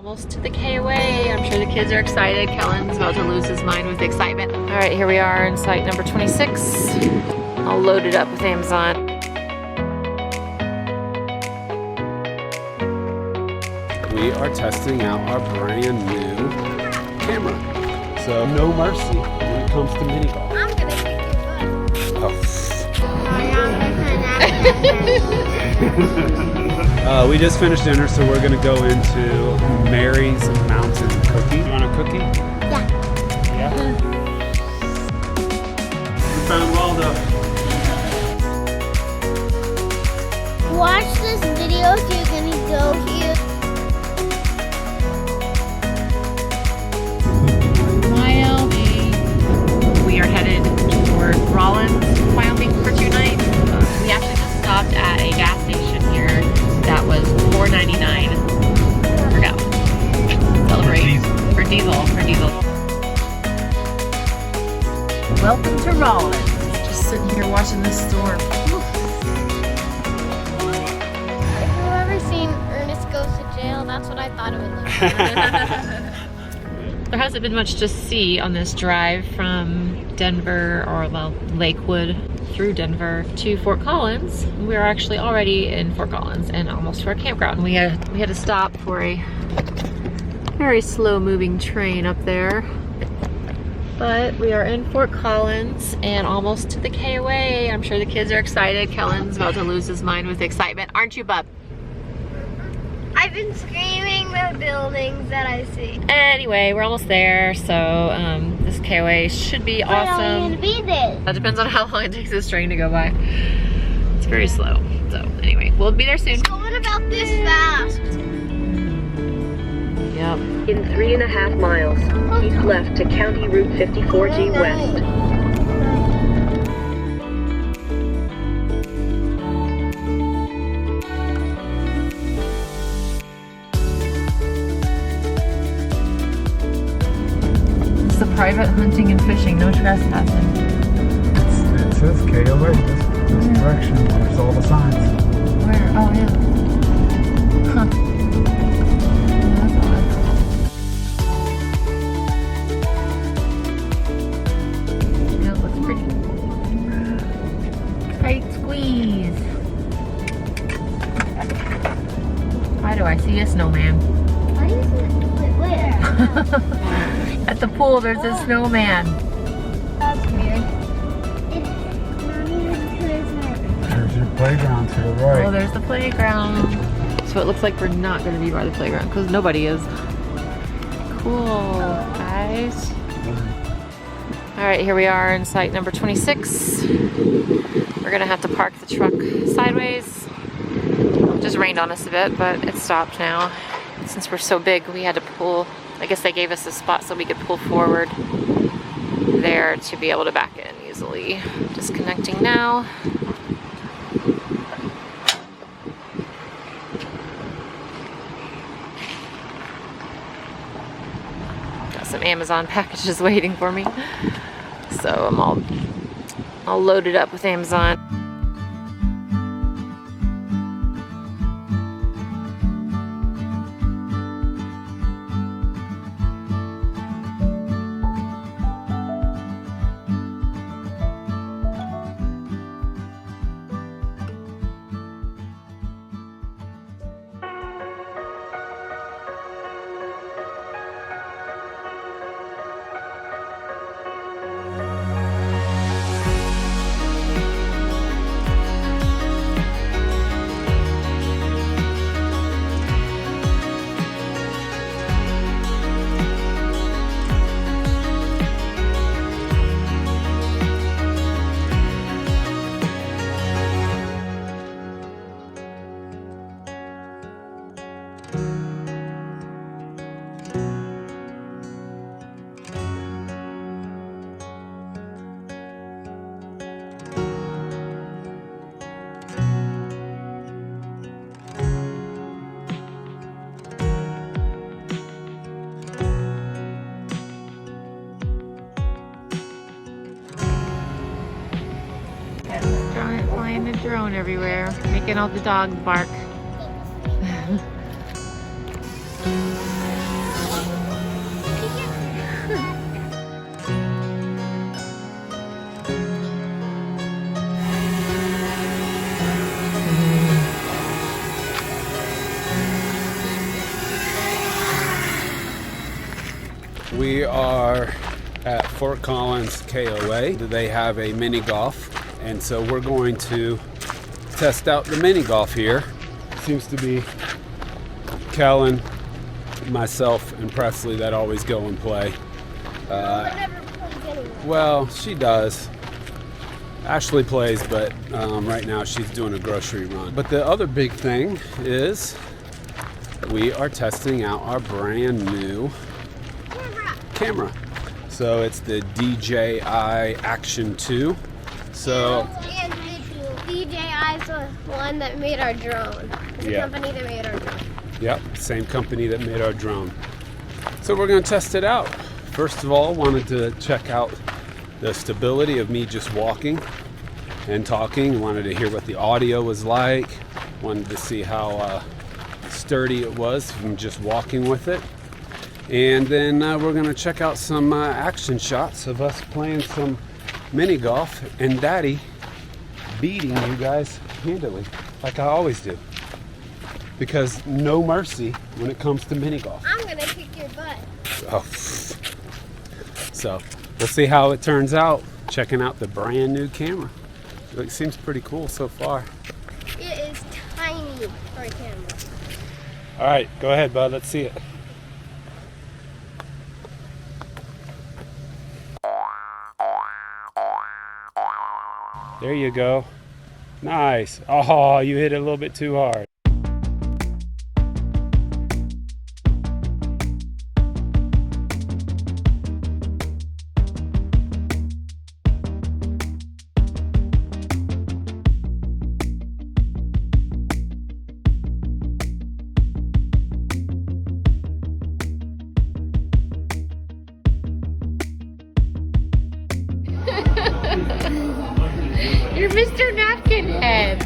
Almost to the KOA. I'm sure the kids are excited. Kellen's about to lose his mind with excitement. All right, here we are in site number 26. All loaded up with Amazon. We are testing out our brand new camera. So no mercy when it comes to mini golf. I'm gonna kick your butt. Oh. We just finished dinner, so we're gonna go into Mary's Mountain Cookie. You want a cookie? Yeah. Yeah. We found Waldo. Watch this video if you're gonna go here. Wyoming. We are headed toward Rawlins, Wyoming for 2 nights. We actually just stopped at a gas station here that was $4.99 per gallon. Celebrate for diesel. Welcome to Rawlins. Just sitting here watching this storm. If you've ever seen Ernest Goes to Jail, that's what I thought it would look like. There hasn't been much to see on this drive from Denver, or well, Lakewood through Denver to Fort Collins. We are actually already in Fort Collins and almost to our campground. We had to stop for a very slow moving train up there. But we are in Fort Collins and almost to the KOA. I'm sure the kids are excited. Kellen's about to lose his mind with excitement. Aren't you, bub? I've been screaming the buildings that I see. Anyway, we're almost there, so this KOA should be awesome. When are we gonna be there? That depends on how long it takes this train to go by. It's very slow. So anyway, we'll be there soon. It's going about this fast. Yep. In 3.5 miles, keep left to County Route 54G West. It's the private hunting and fishing, no trespassing. It says KOA. This direction. There's all the signs. Where? Oh yeah. Huh. That's odd. Yeah, it looks pretty. Tight squeeze. Why do I see a snowman? Why is it? Where? At the pool, there's a snowman. That's weird. It's not even Christmas. There's your playground to the right. Oh, there's the playground. So it looks like we're not going to be by the playground because nobody is. Cool, guys. All right, here we are in site number 26. We're going to have to park the truck sideways. It just rained on us a bit, but it stopped now. Since we're so big, we had to pull. I guess they gave us a spot so we could pull forward there to be able to back in easily. Disconnecting now. Got some Amazon packages waiting for me. So I'm all loaded up with Amazon. Flying the drone everywhere, making all the dogs bark. We are at Fort Collins KOA. They have a mini golf, and so we're going to test out the mini golf here. Seems to be Kellen, myself, and Presley that always go and play. Well, she does. Ashley plays, but right now she's doing a grocery run. But the other big thing is we are testing out our brand new camera. So it's the DJI Action 2. So and DJI is the one that made our drone. The company that made our drone. Yep, same company that made our drone. So we're gonna test it out. First of all, wanted to check out the stability of me just walking and talking. Wanted to hear what the audio was like. Wanted to see how sturdy it was from just walking with it. And then we're gonna check out some action shots of us playing some mini golf and Daddy beating you guys handily, like I always do. Because no mercy when it comes to mini golf. I'm gonna kick your butt. Oh. So we'll see how it turns out. Checking out the brand new camera. It seems pretty cool so far. It is tiny for a camera. All right, go ahead, bud. Let's see it. There you go. Nice. Oh, you hit it a little bit too hard. You're Mr. Napkin Head.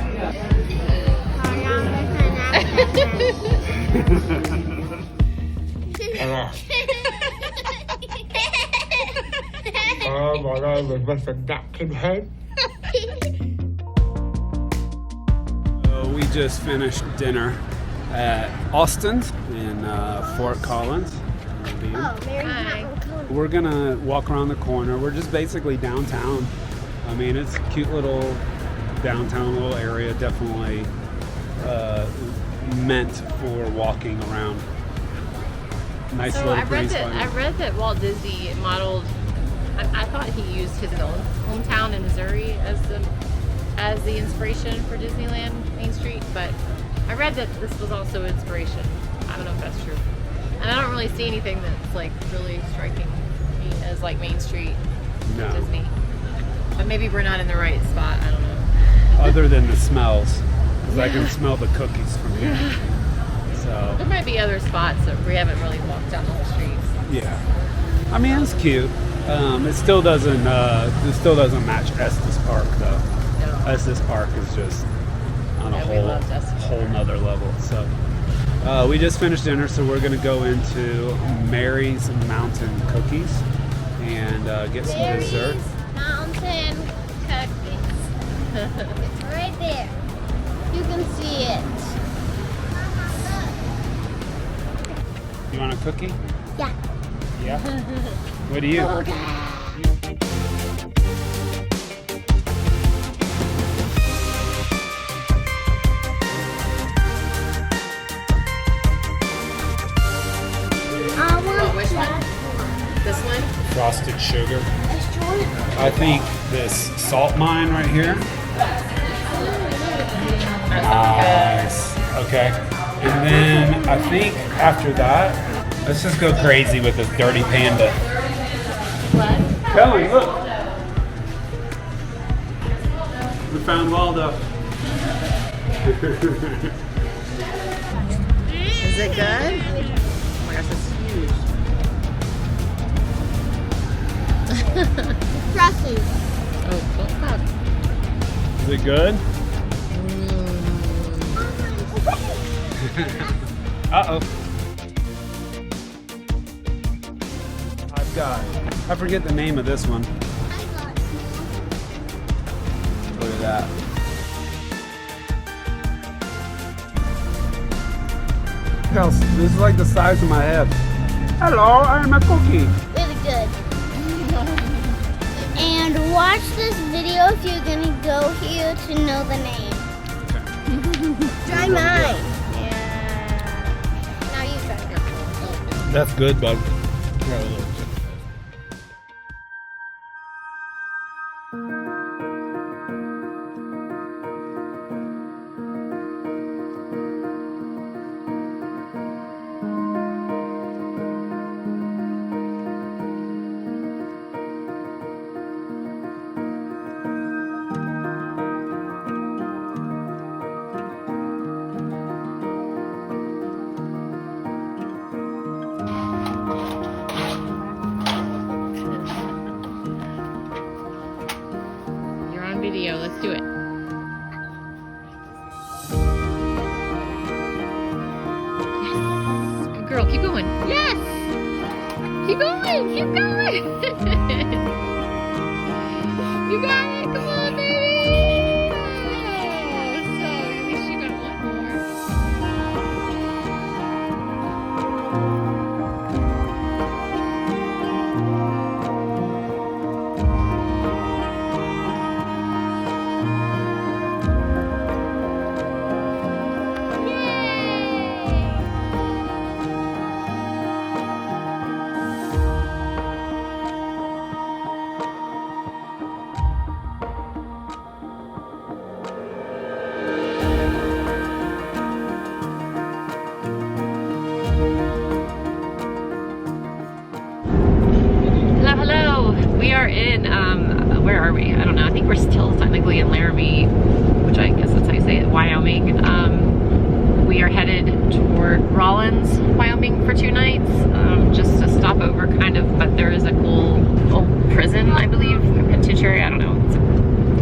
Oh my God, with Mr. Napkin Head. We just finished dinner at Austin's in Fort Collins. Oh, Mary's Hi. not gonna come. We're gonna walk around the corner. We're just basically downtown. I mean, it's a cute little downtown little area, definitely meant for walking around. Nice So little I read breeze. that Walt Disney modeled. I thought he used his own hometown in Missouri as the inspiration for Disneyland Main Street, but I read that this was also inspiration. I don't know if that's true. And I don't really see anything that's like really striking me as like Main Street No. Disney. But maybe we're not in the right spot. I don't know. Other than the smells, because I can smell the cookies from here. So There might be other spots that we haven't really walked down the whole streets. yeah, I mean it's cute. It still doesn't match Estes Park though. No. Estes Park is just on a Yeah, we loved Estes whole Park. nother level. So we just finished dinner, so we're gonna go into Mary's Mountain Cookies and get some dessert. Mary's Mountain Cookies. It's right there. You can see it. You want a cookie? Yeah. Yeah. What do you? Which one? This one? Frosted sugar. I think this salt mine right here. Nice. Okay. And then I think after that, let's just go crazy with this dirty panda. What? Kelly, look. We found Waldo. Is it good? Oh my gosh, it's huge. Pressing. Oh, don't stop. Is it good? Uh-oh. I've got, I forget the name of this one. Look at that. This is like the size of my head. Hello, I'm a cookie. Really good. And watch this video if you're gonna go here to know the name. Try mine. Yeah. Now you try it. That's good, bud. Video. Let's do it. Yes. Good girl. Keep going. Yes. Keep going. Keep going. You got it. Come on, baby. So, at least you got one more. We are in, where are we? I don't know. I think we're still technically in Laramie, which I guess that's how you say it, Wyoming. We are headed toward Rawlins, Wyoming for 2 nights, just a stopover kind of, but there is a cool old prison, I believe, a penitentiary, I don't know.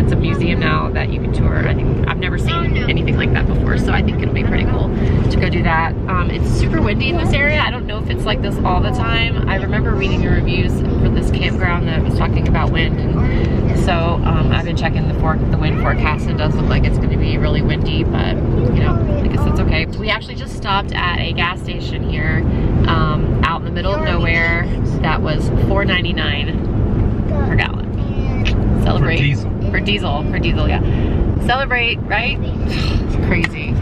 It's a museum now that you can tour. I think I've never seen anything like that before, so I think it'll be pretty cool to go do that. It's super windy in this area. I don't know if it's like this all the time. I remember reading the reviews for this campground that was talking about wind, and so I've been checking the wind forecast, and it does look like it's going to be really windy, but you know, I guess that's okay. We actually just stopped at a gas station here out in the middle of nowhere that was $4.99 per gallon. Celebrate. For diesel, yeah. Celebrate, right? It's crazy.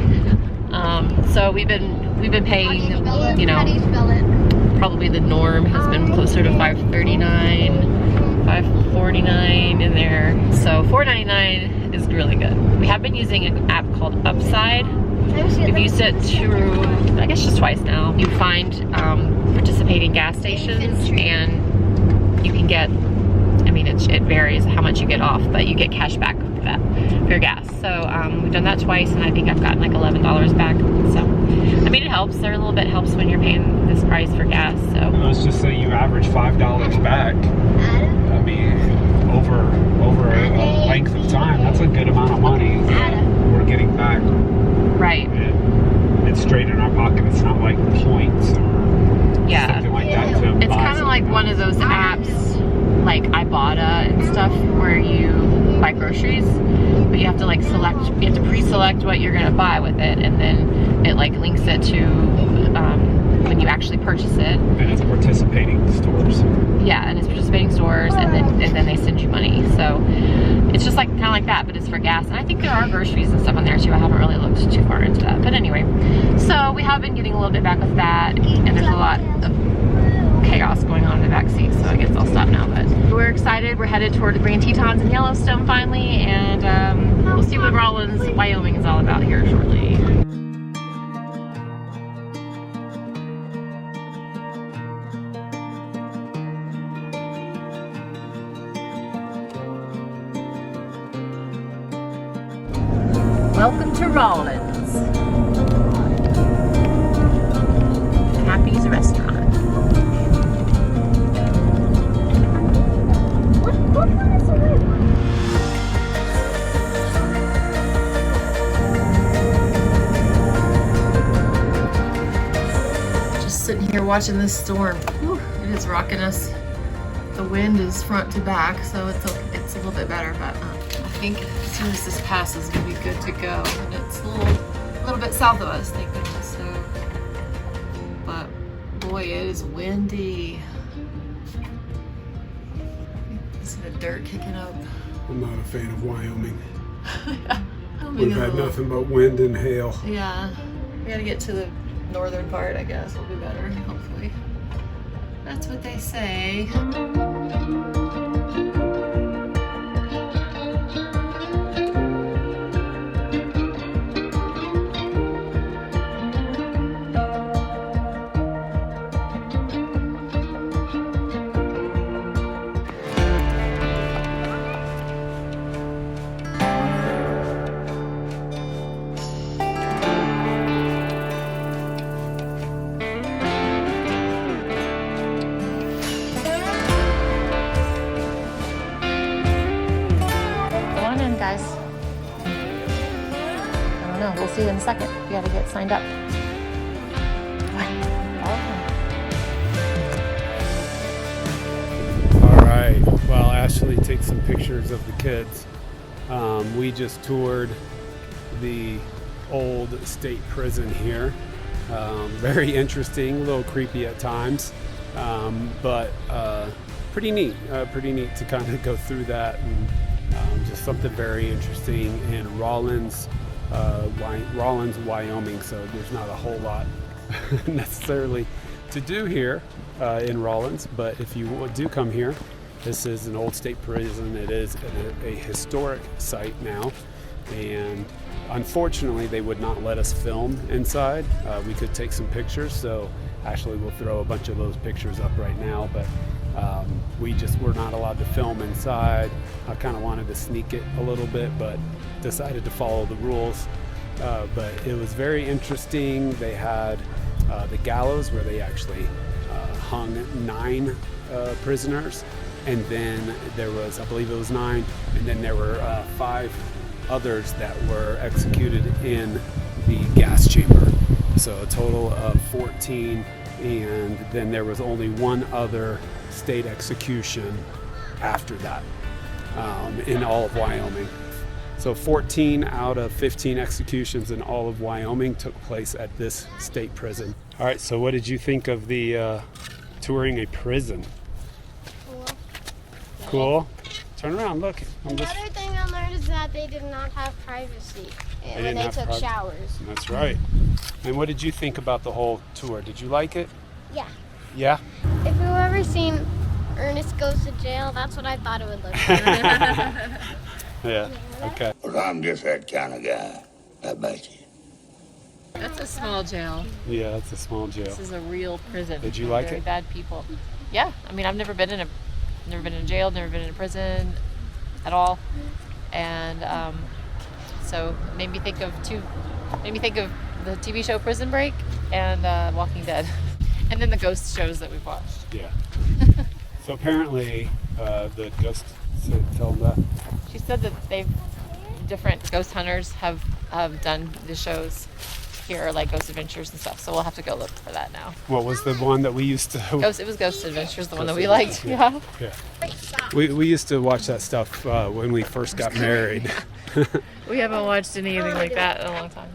So we've been paying, you know, probably the norm has been closer to $5.39, $5.49 in there. So $4.99 is really good. We have been using an app called Upside. We've used it to, I guess, just twice now. You find participating gas stations, and you can get, I mean, it varies how much you get off, but you get cash back for that, for your gas. So we've done that twice, and I think I've gotten like $11 back. So, I mean, it helps. There a little bit helps when you're paying this price for gas. So let's just say you average $5 back. I mean, over a length of time, that's a good amount of money that we're getting back. Right. It's straight in our pocket. It's not like points or something like that. It's kind of like one of those apps, like Ibotta and stuff, where you buy groceries, but you have to like you have to pre-select what you're gonna buy with it, and then it like links it to when you actually purchase it. And it's participating stores. Yeah, and it's participating stores, and then they send you money. So it's just like kind of like that, but it's for gas. And I think there are groceries and stuff on there too. I haven't really looked too far into that, but anyway. So we have been getting a little bit back with that, and there's a lot of chaos going on in the back seat, so I guess I'll stop now. But we're excited. We're headed toward the Grand Tetons in Yellowstone finally, and we'll see what Rawlins, Wyoming is all about here shortly. Welcome to Rawlins. Happy's Restaurant. Just sitting here watching this storm. Whew, it is rocking us. The wind is front to back, so it's a little bit better, but I think as soon as this passes, we'll be good to go. And it's a little bit south of us, thank goodness. So, but boy, it is windy. Is the dirt kicking up? I'm not a fan of Wyoming. Yeah. We've had nothing but wind and hail. Yeah. We gotta get to the northern part, I guess. Will be better, hopefully. That's what they say. Guys, I don't know. We'll see you in a second. You gotta get signed up. All right. Well, Ashley takes some pictures of the kids. We just toured the old state prison here. Very interesting, a little creepy at times, but pretty neat. Pretty neat to kind of go through that. And, just something very interesting in Rawlins, Wyoming. So there's not a whole lot necessarily to do here in Rawlins. But if you do come here, this is an old state prison. It is a historic site now, and unfortunately, they would not let us film inside. We could take some pictures, so Ashley will throw a bunch of those pictures up right now. But we were not allowed to film inside. I kind of wanted to sneak it a little bit, but decided to follow the rules. But it was very interesting. They had the gallows where they actually hung 9 prisoners, and then there was, I believe it was 9, and then there were 5 others that were executed in the gas chamber. So a total of 14, and then there was only 1 other state execution after that in all of Wyoming. So 14 out of 15 executions in all of Wyoming took place at this state prison. All right, so what did you think of the touring a prison? Cool? Turn around, look. Another thing I learned is that they did not have privacy when they took showers. That's right. And what did you think about the whole tour? Did you like it? Yeah. Yeah? If you've ever seen Ernest Goes to Jail, that's what I thought it would look like. Yeah, okay. Well, I'm just that kind of guy. I bet you. That's a small jail. Yeah, that's a small jail. This is a real prison. Did you like Very it? bad people. Yeah, I mean, I've never been in a jail, never been in a prison at all, and so it made me think of the TV show Prison Break and Walking Dead, and then the ghost shows that we've watched. Yeah. So apparently, the ghost tell them that. She said that different ghost hunters have done the shows here, like Ghost Adventures and stuff. So we'll have to go look for that now. What was the one that we used to? It was Ghost Adventures, the one that we liked. Yeah. We used to watch that stuff when we first got married. We haven't watched anything like that in a long time.